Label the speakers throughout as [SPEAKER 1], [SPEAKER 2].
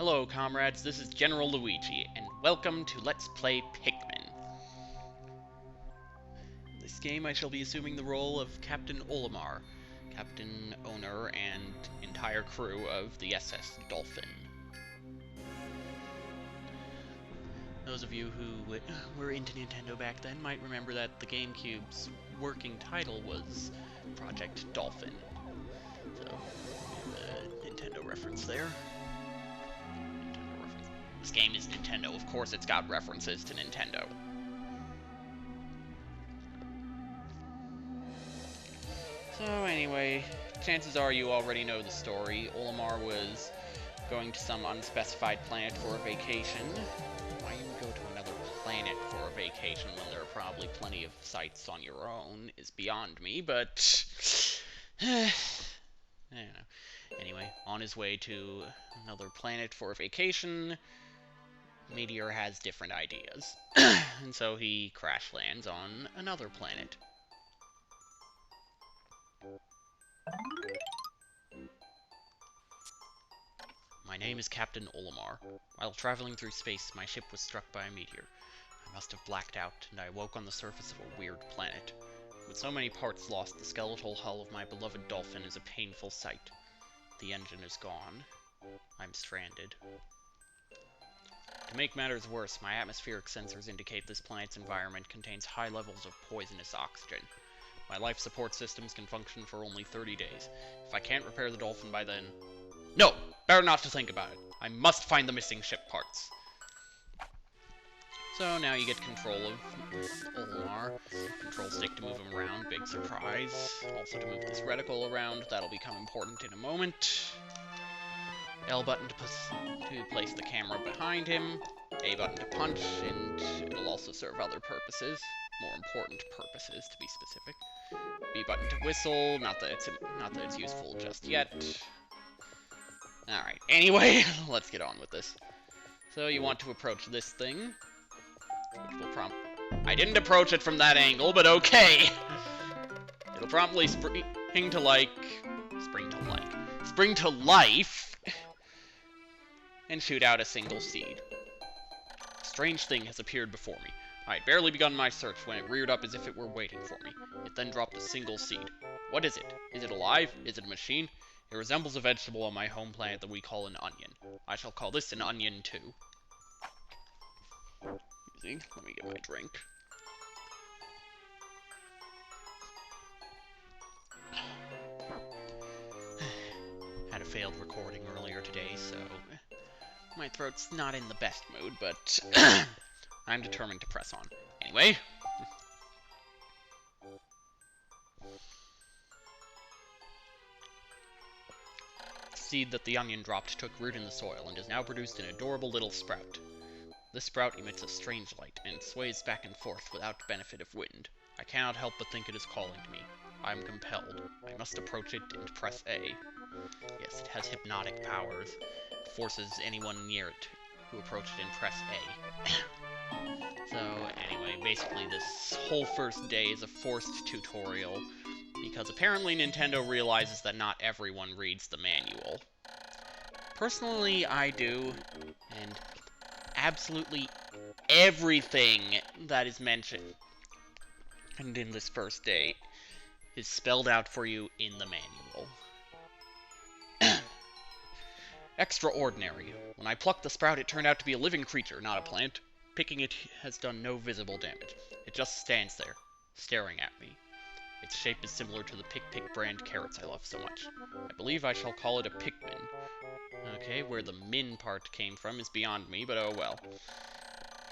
[SPEAKER 1] Hello, comrades, this is General Luigi, and welcome to Let's Play Pikmin. In this game, I shall be assuming the role of Captain Olimar, captain, owner, and entire crew of the SS Dolphin. Those of you who were into Nintendo back then might remember that the GameCube's working title was Project Dolphin. So, a Nintendo reference there. This game is Nintendo. Of course it's got references to Nintendo. So anyway, chances are you already know the story. Olimar was going to some unspecified planet for a vacation. Why you would go to another planet for a vacation when there are probably plenty of sites on your own is beyond me, but I don't know. Anyway, on his way to another planet for a vacation, Meteor has different ideas, and so he crash lands on another planet. My name is Captain Olimar. While traveling through space, my ship was struck by a meteor. I must have blacked out, and I woke on the surface of a weird planet. With so many parts lost, the skeletal hull of my beloved Dolphin is a painful sight. The engine is gone. I'm stranded. To make matters worse, my atmospheric sensors indicate this planet's environment contains high levels of poisonous oxygen. My life support systems can function for only 30 days. If I can't repair the Dolphin by then... No! Better not to think about it. I must find the missing ship parts. So now you get control of Olimar. Control stick to move him around, big surprise. Also to move this reticle around, that'll become important in a moment. L button to place the camera behind him, A button to punch, and it'll also serve other purposes, more important purposes to be specific. B button to whistle, not that it's useful just yet. Alright, anyway, let's get on with this. So you want to approach this thing, which will prompt... I didn't approach it from that angle, but okay! It'll promptly spring to life, and shoot out a single seed. A strange thing has appeared before me. I had barely begun my search when it reared up as if it were waiting for me. It then dropped a single seed. What is it? Is it alive? Is it a machine? It resembles a vegetable on my home planet that we call an onion. I shall call this an onion too. Easy. Let me get my drink. Had a failed recording earlier today, so my throat's not in the best mood, but I'm determined to press on. Anyway. The seed that the onion dropped took root in the soil and has now produced an adorable little sprout. This sprout emits a strange light and sways back and forth without the benefit of wind. I cannot help but think it is calling to me. I am compelled. I must approach it and press A. Yes, it has hypnotic powers. It forces anyone near it who approach it and press A. So, anyway, basically this whole first day is a forced tutorial, because apparently Nintendo realizes that not everyone reads the manual. Personally, I do, and absolutely everything that is mentioned and in this first day is spelled out for you in the manual. Extraordinary. When I plucked the sprout, it turned out to be a living creature, not a plant. Picking it has done no visible damage. It just stands there, staring at me. Its shape is similar to the Pick brand carrots I love so much. I believe I shall call it a Pikmin. Okay, where the min part came from is beyond me, but oh well.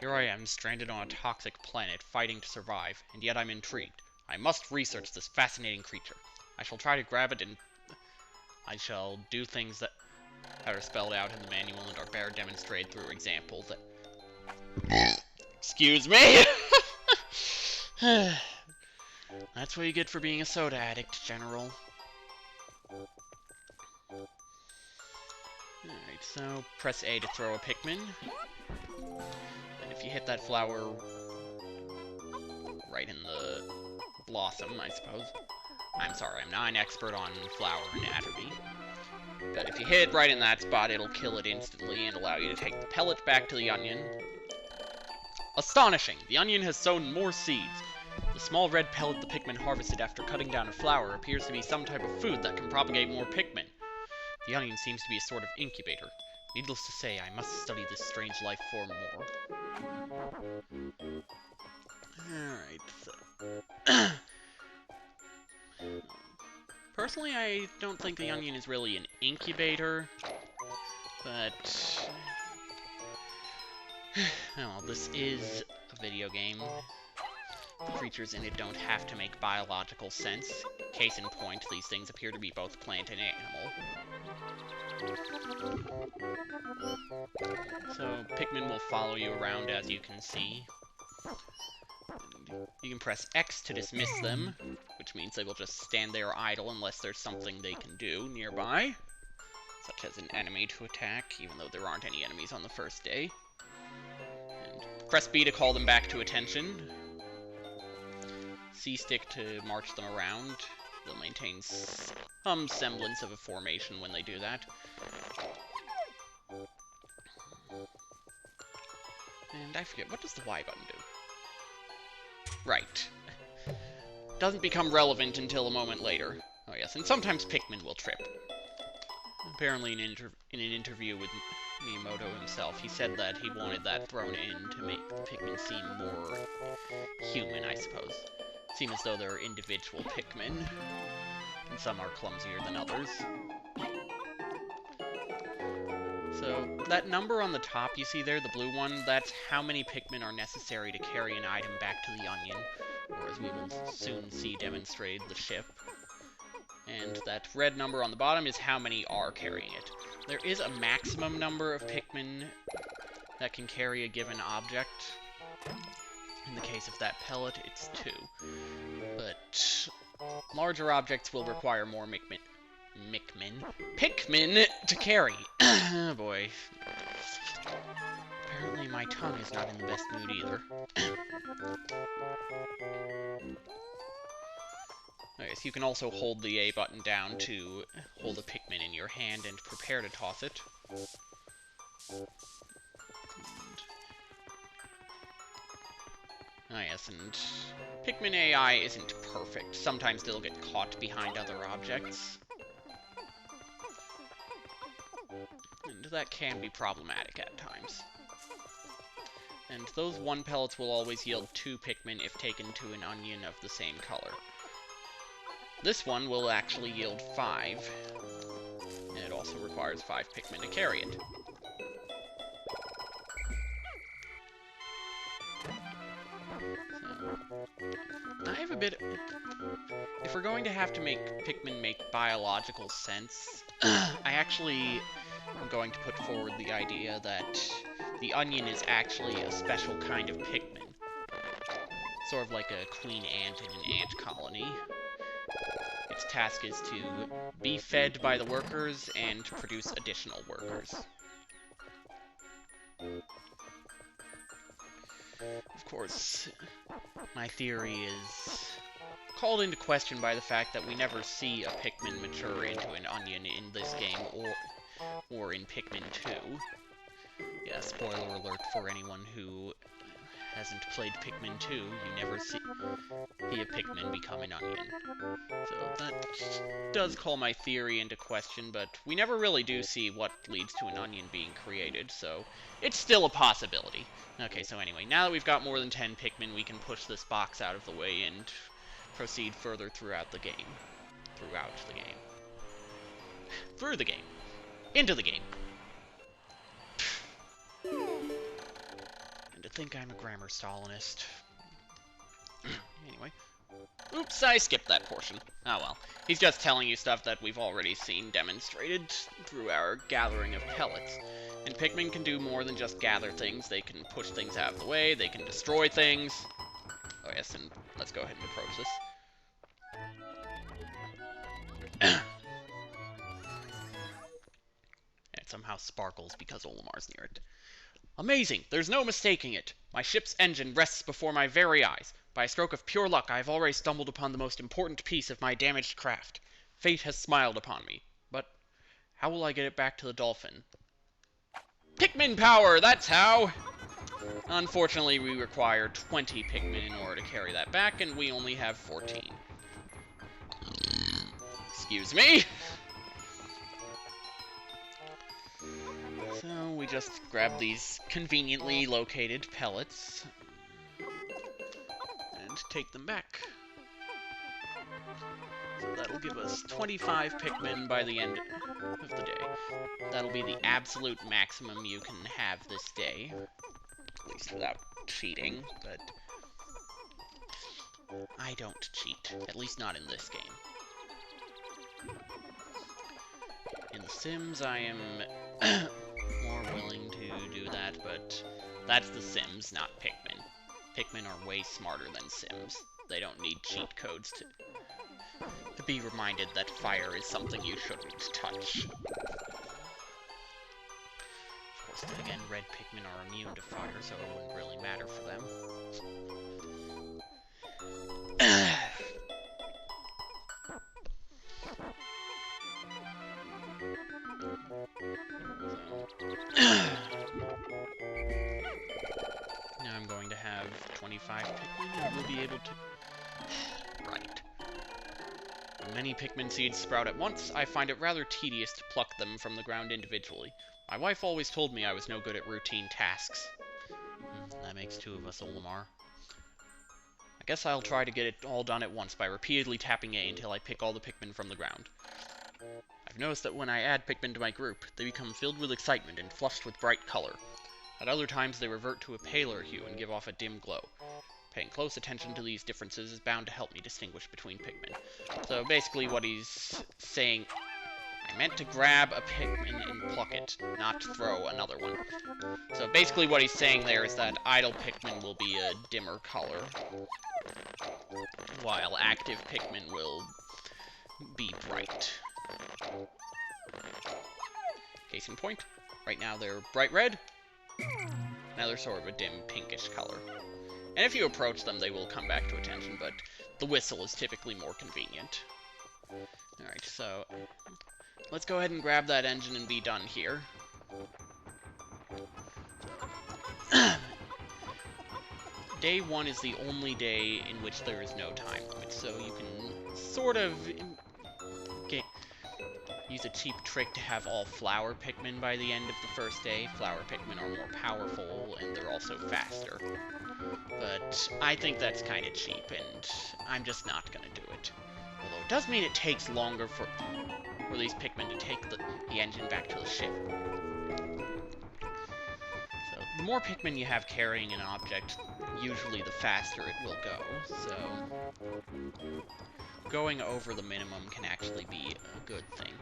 [SPEAKER 1] Here I am, stranded on a toxic planet, fighting to survive, and yet I'm intrigued. I must research this fascinating creature. I shall try to grab it and... I shall do things that are spelled out in the manual and are better demonstrated through examples that... Excuse me! That's what you get for being a soda addict, General. Alright, so press A to throw a Pikmin. And if you hit that flower right in the blossom, I suppose. I'm sorry, I'm not an expert on flower anatomy. But if you hit right in that spot, it'll kill it instantly and allow you to take the pellet back to the onion. Astonishing! The onion has sown more seeds. The small red pellet the Pikmin harvested after cutting down a flower appears to be some type of food that can propagate more Pikmin. The onion seems to be a sort of incubator. Needless to say, I must study this strange life form more. Alright, so... Personally, I don't think the onion is really an incubator, but... well, this is a video game. The creatures in it don't have to make biological sense. Case in point, these things appear to be both plant and animal. So, Pikmin will follow you around, as you can see. You can press X to dismiss them, which means they will just stand there idle unless there's something they can do nearby, such as an enemy to attack, even though there aren't any enemies on the first day. And press B to call them back to attention. C-stick to march them around. They'll maintain some semblance of a formation when they do that. And I forget, what does the Y button do? Right. Doesn't become relevant until a moment later. Oh yes, and sometimes Pikmin will trip. Apparently in an interview with Miyamoto himself, he said that he wanted that thrown in to make Pikmin seem more human, I suppose. Seem as though they're individual Pikmin, and some are clumsier than others. So, that number on the top you see there, the blue one, that's how many Pikmin are necessary to carry an item back to the onion, or as we will soon see demonstrated, the ship. And that red number on the bottom is how many are carrying it. There is a maximum number of Pikmin that can carry a given object. In the case of that pellet, it's 2. But larger objects will require more Pikmin to carry. Oh boy. Apparently my tongue is not in the best mood either. Okay, so you can also hold the A button down to hold a Pikmin in your hand and prepare to toss it. Ah yes, and Pikmin AI isn't perfect. Sometimes they'll get caught behind other objects. And that can be problematic at times. And those 1 pellets will always yield 2 Pikmin if taken to an onion of the same color. This one will actually yield 5, and it also requires 5 Pikmin to carry it. So, I have a bit... If we're going to have to make Pikmin make biological sense, I actually am going to put forward the idea that the onion is actually a special kind of Pikmin. Sort of like a queen ant in an ant colony. Its task is to be fed by the workers and produce additional workers. Of course, my theory is called into question by the fact that we never see a Pikmin mature into an onion in this game or in Pikmin 2. Yeah, spoiler alert for anyone who hasn't played Pikmin 2, you never see a Pikmin become an onion. So that does call my theory into question, but we never really do see what leads to an onion being created, so it's still a possibility. Okay, so anyway, now that we've got more than 10 Pikmin, we can push this box out of the way and proceed further throughout the game. Through the game. Into the game. And to think I'm a grammar Stalinist. Anyway. Oops, I skipped that portion. Oh well. He's just telling you stuff that we've already seen demonstrated through our gathering of pellets. And Pikmin can do more than just gather things. They can push things out of the way, they can destroy things. Oh yes, and let's go ahead and approach this. It somehow sparkles because Olimar's near it. Amazing! There's no mistaking it! My ship's engine rests before my very eyes. By a stroke of pure luck, I have already stumbled upon the most important piece of my damaged craft. Fate has smiled upon me. But How will I get it back to the dolphin? Pikmin power, that's how! Unfortunately, we require 20 Pikmin in order to carry that back, and we only have 14. Excuse me! So, we just grab these conveniently located pellets and take them back. So that'll give us 25 Pikmin by the end of the day. That'll be the absolute maximum you can have this day. At least without cheating, but I don't cheat. At least not in this game. In The Sims, I am more willing to do that, but that's The Sims, not Pikmin. Pikmin are way smarter than Sims. They don't need cheat codes to be reminded that fire is something you shouldn't touch. Of course, then again, red Pikmin are immune to fire, so it wouldn't really matter for them. Now I'm going to have 25 Pikmin, and we'll be able to... Right. When many Pikmin seeds sprout at once, I find it rather tedious to pluck them from the ground individually. My wife always told me I was no good at routine tasks. That makes two of us, Olimar. I guess I'll try to get it all done at once by repeatedly tapping A until I pick all the Pikmin from the ground. I've noticed that when I add Pikmin to my group, they become filled with excitement and flushed with bright color. At other times, they revert to a paler hue and give off a dim glow. Paying close attention to these differences is bound to help me distinguish between Pikmin. So basically what he's saying... I meant to grab a Pikmin and pluck it, not throw another one. So basically what he's saying there is that idle Pikmin will be a dimmer color, while active Pikmin will be bright. Case in point, right now they're bright red, now they're sort of a dim pinkish color. And if you approach them, they will come back to attention, but the whistle is typically more convenient. Alright, so let's go ahead and grab that engine and be done here. Day 1 is the only day in which there is no time limit, so you can sort of use a cheap trick to have all flower Pikmin by the end of the first day. Flower Pikmin are more powerful, and they're also faster. But I think that's kind of cheap, and I'm just not going to do it. Although it does mean it takes longer for these Pikmin to take the engine back to the ship. So, the more Pikmin you have carrying an object, usually the faster it will go, so going over the minimum can actually be a good thing,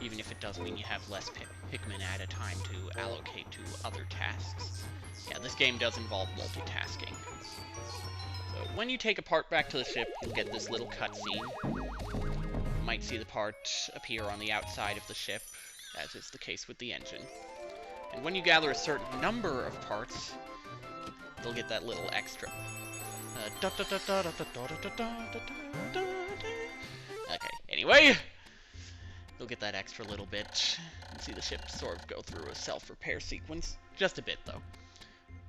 [SPEAKER 1] even if it does mean you have less Pikmin at a time to allocate to other tasks. Yeah, this game does involve multitasking. So, when you take a part back to the ship, you'll get this little cutscene. You might see the part appear on the outside of the ship, as is the case with the engine. And when you gather a certain number of parts, they'll get that little extra. Okay, anyway, you'll get that extra little bit, and see the ship sort of go through a self-repair sequence. Just a bit, though.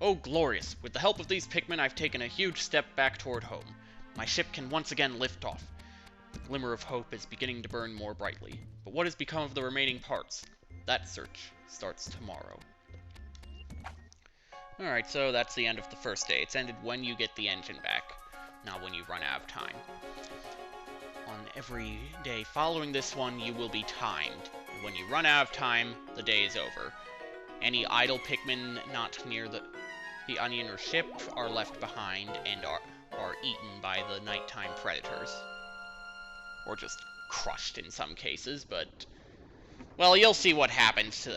[SPEAKER 1] Oh, glorious! With the help of these Pikmin, I've taken a huge step back toward home. My ship can once again lift off. The glimmer of hope is beginning to burn more brightly. But what has become of the remaining parts? That search starts tomorrow. Alright, so that's the end of the first day. It's ended when you get the engine back, not when you run out of time. On every day following this one, you will be timed. When you run out of time, the day is over. Any idle Pikmin not near the onion or ship are left behind and are eaten by the nighttime predators. Or just crushed in some cases, but... well, you'll see what happens to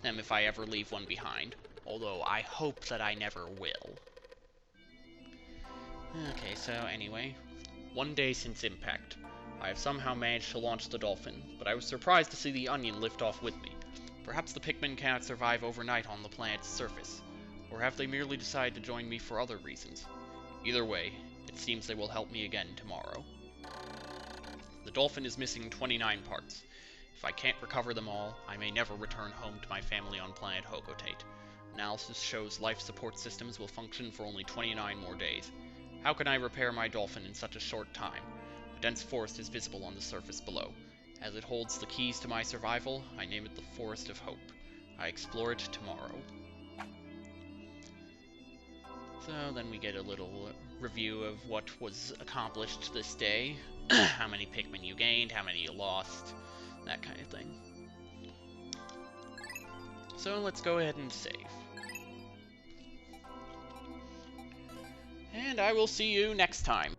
[SPEAKER 1] them if I ever leave one behind. Although, I hope that I never will. Okay, so anyway. One day since impact. I have somehow managed to launch the Dolphin, but I was surprised to see the Onion lift off with me. Perhaps the Pikmin cannot survive overnight on the planet's surface. Or have they merely decided to join me for other reasons? Either way, it seems they will help me again tomorrow. The Dolphin is missing 29 parts. If I can't recover them all, I may never return home to my family on planet Hogotate. Analysis shows life support systems will function for only 29 more days. How can I repair my dolphin in such a short time? A dense forest is visible on the surface below. As it holds the keys to my survival, I name it the Forest of Hope. I explore it tomorrow. So then we get a little review of what was accomplished this day. How many Pikmin you gained, how many you lost, that kind of thing. So let's go ahead and save. And I will see you next time.